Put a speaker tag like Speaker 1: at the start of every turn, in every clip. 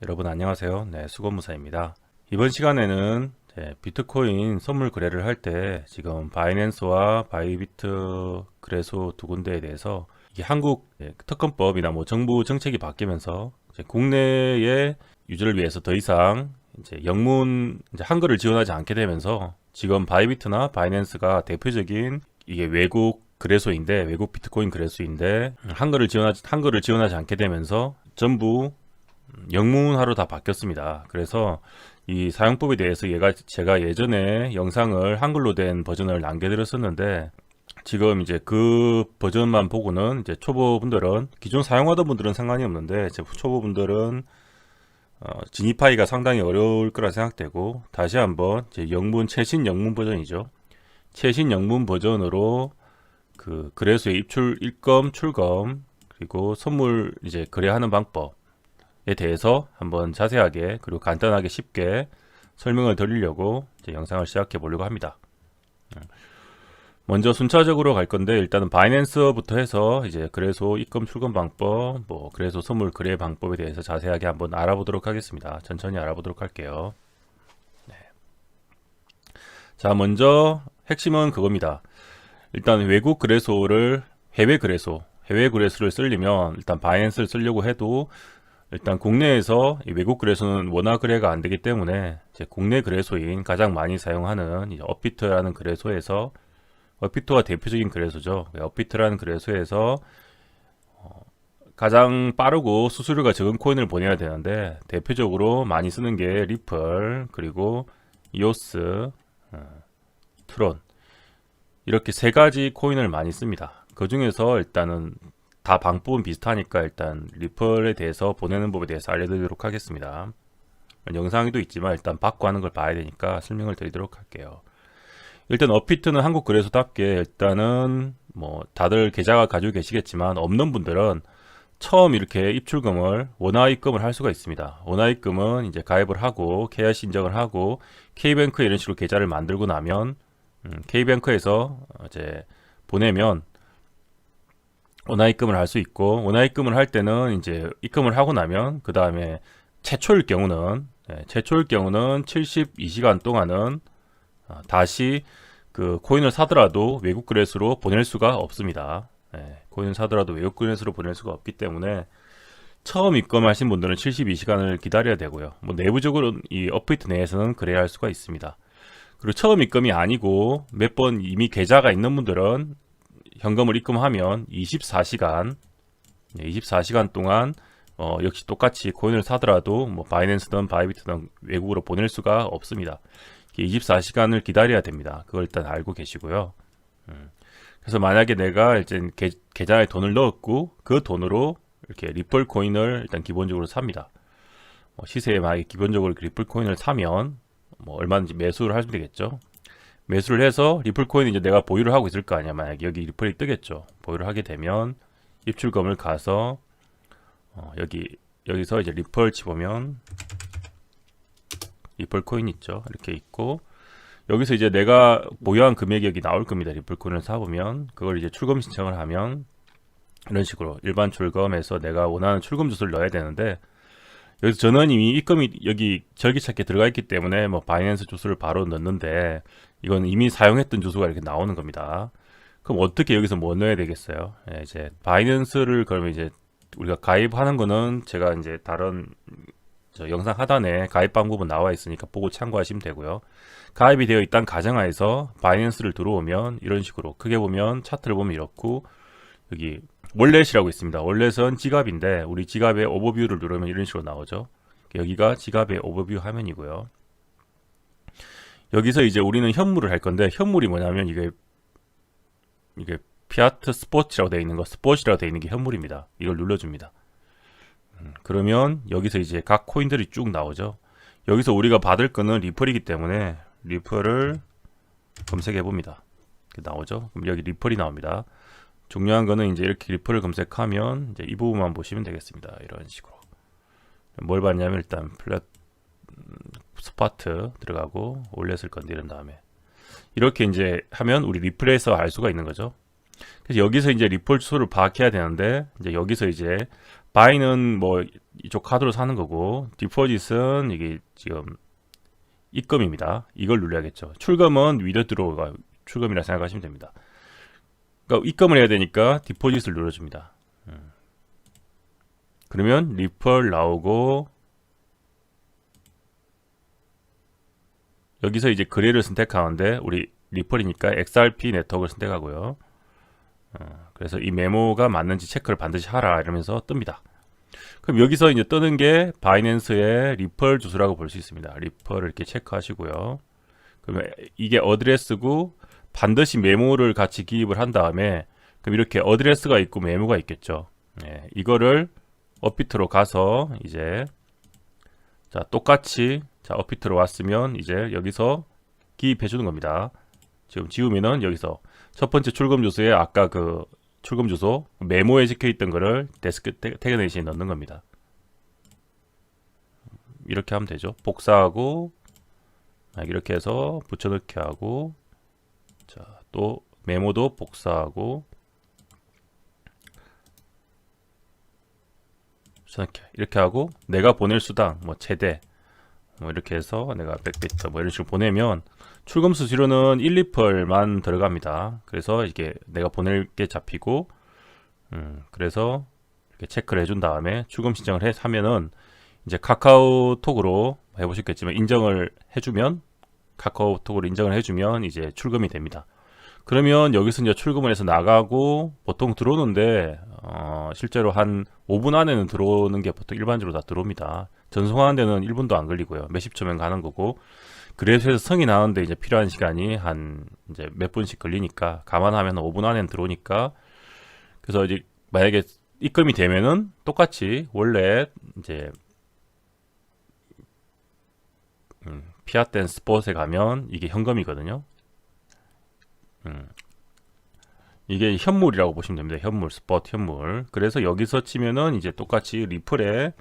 Speaker 1: 여러분 안녕하세요. 네, 수건무사입니다. 이번 시간에는 비트코인 선물 거래를 할 때 지금 바이낸스와 바이비트 거래소 두 군데에 대해서 이게 한국 특검법이나 뭐 정부 정책이 바뀌면서 이제 국내의 유저를 위해서 더 이상 이제 영문 한글을 지원하지 않게 되면서 지금 바이비트나 바이낸스가 대표적인 이게 외국 거래소인데 외국 비트코인 거래소인데 한글을 지원하지 않게 되면서 전부 영문화로 다 바뀌었습니다. 그래서 이 사용법에 대해서 제가 예전에 영상을 한글로 된 버전을 남겨드렸었는데 지금 이제 그 버전만 보고는 이제 초보분들은 기존 사용하던 분들은 상관이 없는데 초보분들은 진입하기가 상당히 어려울 거라 생각되고 다시 한번 이제 최신 영문 버전이죠. 최신 영문 버전으로 그 거래소의 입금, 출금 그리고 선물 이제 거래하는 방법 에 대해서 한번 자세하게 그리고 간단하게 쉽게 설명을 드리려고 이제 영상을 시작해 보려고 합니다. 먼저 순차적으로 갈 건데 일단은 바이낸스부터 해서 이제 거래소 입금 출금 방법, 뭐 거래소 선물 거래 방법에 대해서 자세하게 한번 알아보도록 하겠습니다. 천천히 알아보도록 할게요. 네. 자, 먼저 핵심은 그겁니다. 일단 외국 거래소를 해외 거래소를 쓰려면 일단 바이낸스를 쓰려고 해도 일단 국내에서 외국 거래소는 원화 거래가 안 되기 때문에 이제 국내 거래소인 가장 많이 사용하는 이제 업비트라는 거래소에서 업비트가 대표적인 거래소죠. 업비트라는 거래소에서 가장 빠르고 수수료가 적은 코인을 보내야 되는데 대표적으로 많이 쓰는 게 리플 그리고 이오스, 트론 이렇게 세 가지 코인을 많이 씁니다. 그 중에서 일단은 다 방법은 비슷하니까 일단 리플에 대해서 보내는 법에 대해서 알려드리도록 하겠습니다. 영상에도 있지만 일단 받고 하는 걸 봐야 되니까 설명을 드리도록 할게요. 일단 업비트는 한국 거래소답게 일단은 뭐 다들 계좌가 가지고 계시겠지만 없는 분들은 처음 이렇게 입출금을 원화 입금을 할 수가 있습니다. 원화 입금은 이제 가입을 하고 KYC 인정을 하고 K뱅크에 이런 식으로 계좌를 만들고 나면 K뱅크에서 이제 보내면 원화 입금을 할 수 있고 원화 입금을 할 때는 이제 입금을 하고 나면 그 다음에 최초일 경우는 72시간 동안은 다시 그 코인을 사더라도 외국 거래소로 보낼 수가 없습니다. 코인을 사더라도 외국 거래소로 보낼 수가 없기 때문에 처음 입금하신 분들은 72시간을 기다려야 되고요. 뭐 내부적으로 이 업비트 내에서는 그래야 할 수가 있습니다. 그리고 처음 입금이 아니고 몇 번 이미 계좌가 있는 분들은 현금을 입금하면 24시간 동안 역시 똑같이 코인을 사더라도 뭐 바이낸스든 바이비트든 외국으로 보낼 수가 없습니다. 24시간을 기다려야 됩니다. 그걸 일단 알고 계시고요. 그래서 만약에 내가 이제 계좌에 돈을 넣었고 그 돈으로 이렇게 리플 코인을 일단 기본적으로 삽니다. 시세에 만약에 기본적으로 리플 코인을 사면 뭐 얼마든지 매수를 하시면 되겠죠. 매수를 해서 리플 코인 이제 내가 보유를 하고 있을 거 아니야. 만약에 여기 리플이 뜨겠죠. 보유를 하게 되면 입출금을 가서 여기서 이제 리플 치보면 리플 코인 있죠. 이렇게 있고 여기서 이제 내가 보유한 금액이 여기 나올 겁니다. 리플 코인을 사보면 그걸 이제 출금 신청을 하면 이런 식으로 일반 출금해서 내가 원하는 출금 주소를 넣어야 되는데 여기서 저는 이미 입금이 여기 절기찾기에 들어가 있기 때문에 뭐 바이낸스 주소를 바로 넣는데 이건 이미 사용했던 주소가 이렇게 나오는 겁니다. 그럼 어떻게 여기서 뭐 넣어야 되겠어요? 이제 바이낸스를 그러면 이제 우리가 가입하는 거는 제가 이제 다른 영상 하단에 가입 방법은 나와 있으니까 보고 참고하시면 되고요. 가입이 되어 있다는 가정하에서 바이낸스를 들어오면 이런 식으로 크게 보면 차트를 보면 이렇고 여기 월렛이라고 있습니다. 월렛은 지갑인데 우리 지갑의 오버뷰를 누르면 이런 식으로 나오죠. 여기가 지갑의 오버뷰 화면이고요. 여기서 이제 우리는 현물을 할 건데 현물이 뭐냐면 이게 피아트 스포츠라고 되어 있는 거 스포츠라고 되어 있는 게 현물입니다. 이걸 눌러줍니다. 그러면 여기서 이제 각 코인들이 쭉 나오죠. 여기서 우리가 받을 거는 리플이기 때문에 리플을 검색해 봅니다. 나오죠. 그럼 여기 리플이 나옵니다. 중요한 거는 이제 이렇게 리플을 검색하면 이제 이 부분만 보시면 되겠습니다. 이런 식으로 뭘 봤냐면 일단 스파트 들어가고 올렸을 건데 이런 다음에 이렇게 이제 하면 우리 리플에서 알 수가 있는 거죠. 그래서 여기서 이제 리플 주소를 파악해야 되는데 이제 여기서 이제 바이는 뭐 이쪽 카드로 사는 거고, 디포짓은 이게 지금 입금입니다. 이걸 눌러야겠죠. 출금은 위드드로우가 출금이라 생각하시면 됩니다. 그러니까 입금을 해야 되니까 디포짓을 눌러줍니다. 그러면 리펄 나오고, 여기서 이제 거래를 선택하는데 우리 리펄이니까 XRP 네트워크를 선택하고요. 그래서 이 메모가 맞는지 체크를 반드시 하라 이러면서 뜹니다. 그럼 여기서 이제 뜨는 게 바이낸스의 리펄 주소라고 볼 수 있습니다. 리펄을 이렇게 체크하시고요. 그러면 이게 어드레스고 반드시 메모를 같이 기입을 한 다음에, 그럼 이렇게 어드레스가 있고 메모가 있겠죠. 이거를 업비트로 가서 이제 자 똑같이 자 업비트로 왔으면 이제 여기서 기입해 주는 겁니다. 지금 지우면은 여기서 첫 번째 출금 주소에 아까 그 출금 주소 메모에 적혀 있던 거를 데스크 태그네이션에 넣는 겁니다. 이렇게 하면 되죠. 복사하고 이렇게 해서 붙여넣기 하고, 자 또 메모도 복사하고 이렇게 하고, 내가 보낼 수당 뭐 최대 뭐 이렇게 해서 내가 100비트 뭐 이런 식으로 보내면 출금 수수료는 1, 2펄만 들어갑니다. 그래서 이게 내가 보낼 게 잡히고, 그래서 이렇게 체크를 해준 다음에 출금 신청을 하면은 이제 카카오톡으로 해보셨겠지만 인정을 해주면, 카카오톡으로 인정을 해주면 이제 출금이 됩니다. 그러면 여기서 이제 출금을 해서 나가고 보통 들어오는데 실제로 한 5분 안에는 들어오는 게 보통 일반적으로 다 들어옵니다. 전송하는 데는 1분도 안 걸리고요. 몇십 초면 가는 거고, 그래서 성이 나오는데 이제 필요한 시간이 한 이제 몇 분씩 걸리니까 감안하면 5분 안에는 들어오니까, 그래서 이제 만약에 입금이 되면은 똑같이 원래 이제 피아트 앤 스폿에 가면 이게 현금이거든요. 이게 현물이라고 보시면 됩니다. 현물, 스폿 현물. 그래서 여기서 치면은 이제 똑같이 리플에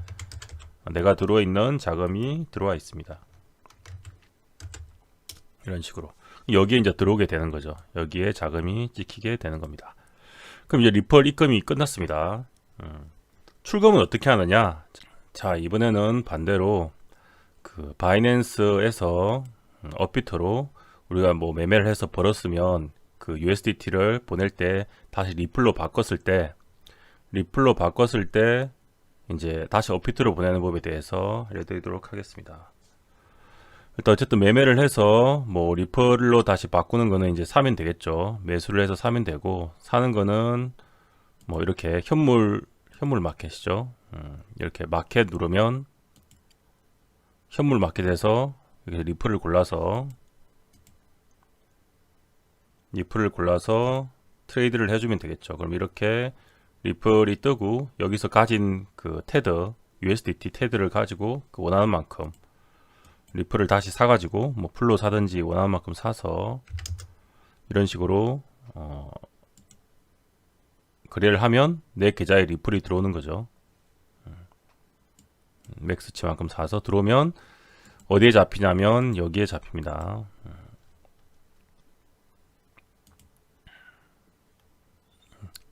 Speaker 1: 내가 들어있는 자금이 들어와 있습니다. 이런 식으로 여기에 이제 들어오게 되는 거죠. 여기에 자금이 찍히게 되는 겁니다. 그럼 이제 리펄 입금이 끝났습니다. 출금은 어떻게 하느냐? 자, 이번에는 반대로 그 바이낸스에서 업비트로 우리가 뭐 매매를 해서 벌었으면 그 USDT를 보낼 때 다시 리플로 바꿨을 때 이제 다시 업비트로 보내는 법에 대해서 알려드리도록 하겠습니다. 일단 어쨌든 매매를 해서 뭐 리플로 다시 바꾸는 거는 이제 사면 되겠죠. 매수를 해서 사면 되고, 사는 거는 뭐 이렇게 현물 마켓이죠. 이렇게 마켓 누르면 현물 마켓에서 이렇게 리플을 골라서 트레이드를 해주면 되겠죠. 그럼 이렇게 리플이 뜨고 여기서 가진 그 테드 USDT 테드를 가지고 그 원하는 만큼 리플을 다시 사가지고 뭐 풀로 사든지 원하는 만큼 사서 이런 식으로 거래를 하면 내 계좌에 리플이 들어오는 거죠. 맥스치만큼 사서 들어오면 어디에 잡히냐면 여기에 잡힙니다.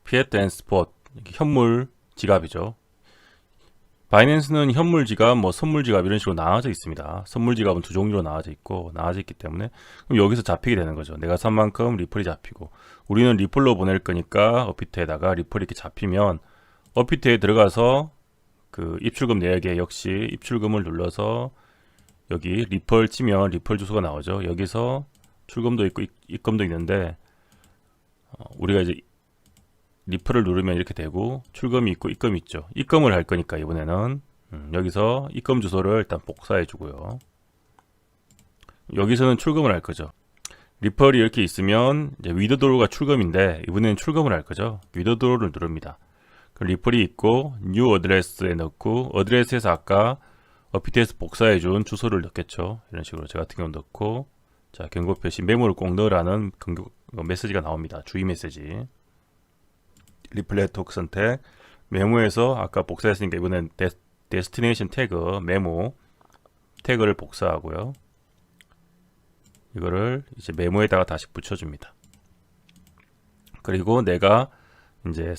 Speaker 1: 피애트 앤 스폿 현물 지갑이죠. 바이낸스는 현물 지갑, 뭐 선물 지갑 이런 식으로 나눠져 있습니다. 선물 지갑은 두 종류로 나눠져 있기 때문에 그럼 여기서 잡히게 되는 거죠. 내가 산 만큼 리플이 잡히고, 우리는 리플로 보낼 거니까 업비트에다가 리플이 이렇게 잡히면 업비트에 들어가서 그 입출금 내역에 역시 입출금을 눌러서 여기 리플 치면 리플 주소가 나오죠. 여기서 출금도 있고 입금도 있는데 우리가 이제 리플을 누르면 이렇게 되고 출금이 있고 입금이 있죠. 입금을 할 거니까 이번에는 여기서 입금 주소를 일단 복사해 주고요. 여기서는 출금을 할 거죠. 리플이 이렇게 있으면 이제 위드드로우가 출금인데 이번에는 출금을 할 거죠. 위드드로우를 누릅니다. 그럼 리플이 있고 뉴 어드레스에 넣고, 어드레스에서 아까 업비트에서 복사해 준 주소를 넣겠죠. 이런 식으로 저 같은 경우 넣고, 자 경고 표시 메모를 꼭 넣으라는 메시지가 나옵니다. 주의 메시지. 리플 네트워크 선택, 메모에서 아까 복사했으니까 이번엔 데스티네이션 태그 메모 태그를 복사하고요. 이거를 이제 메모에다가 다시 붙여줍니다. 그리고 내가 이제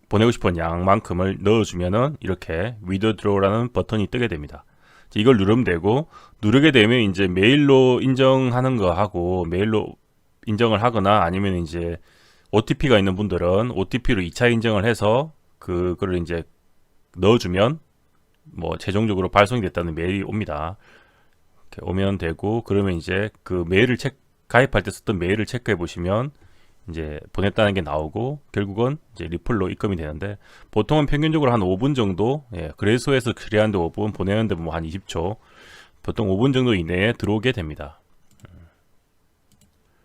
Speaker 1: 보내고 싶은 양만큼을 넣어주면은 이렇게 withdraw라는 버튼이 뜨게 됩니다. 이걸 누르면 되고, 누르게 되면 이제 메일로 인정하는 거 하고, 메일로 인정을 하거나 아니면 이제 OTP가 있는 분들은 OTP로 2차 인정을 해서 그거를 이제 넣어주면 뭐 최종적으로 발송이 됐다는 메일이 옵니다. 이렇게 오면 되고, 그러면 이제 그 메일을 가입할 때 썼던 메일을 체크해 보시면 이제 보냈다는 게 나오고, 결국은 이제 리플로 입금이 되는데, 보통은 평균적으로 한 5분 정도, 그래소에서 처리하는데 5분, 보내는데 뭐 한 20초, 보통 5분 정도 이내에 들어오게 됩니다.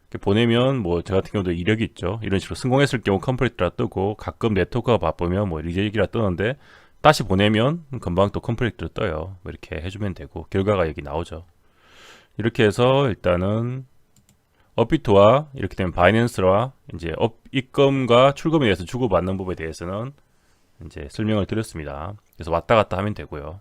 Speaker 1: 이렇게 보내면 뭐 저 같은 경우도 이력이 있죠. 이런 식으로 성공했을 경우 컴플리트라 뜨고, 가끔 네트워크가 바쁘면 뭐 리젝이라 뜨는데, 다시 보내면 금방 또 컴플리트로 떠요. 뭐 이렇게 해주면 되고, 결과가 여기 나오죠. 이렇게 해서 일단은 업비트와 이렇게 되면 바이낸스와 이제 입금과 출금에 대해서 주고받는 부분에 대해서는 이제 설명을 드렸습니다. 그래서 왔다 갔다 하면 되고요.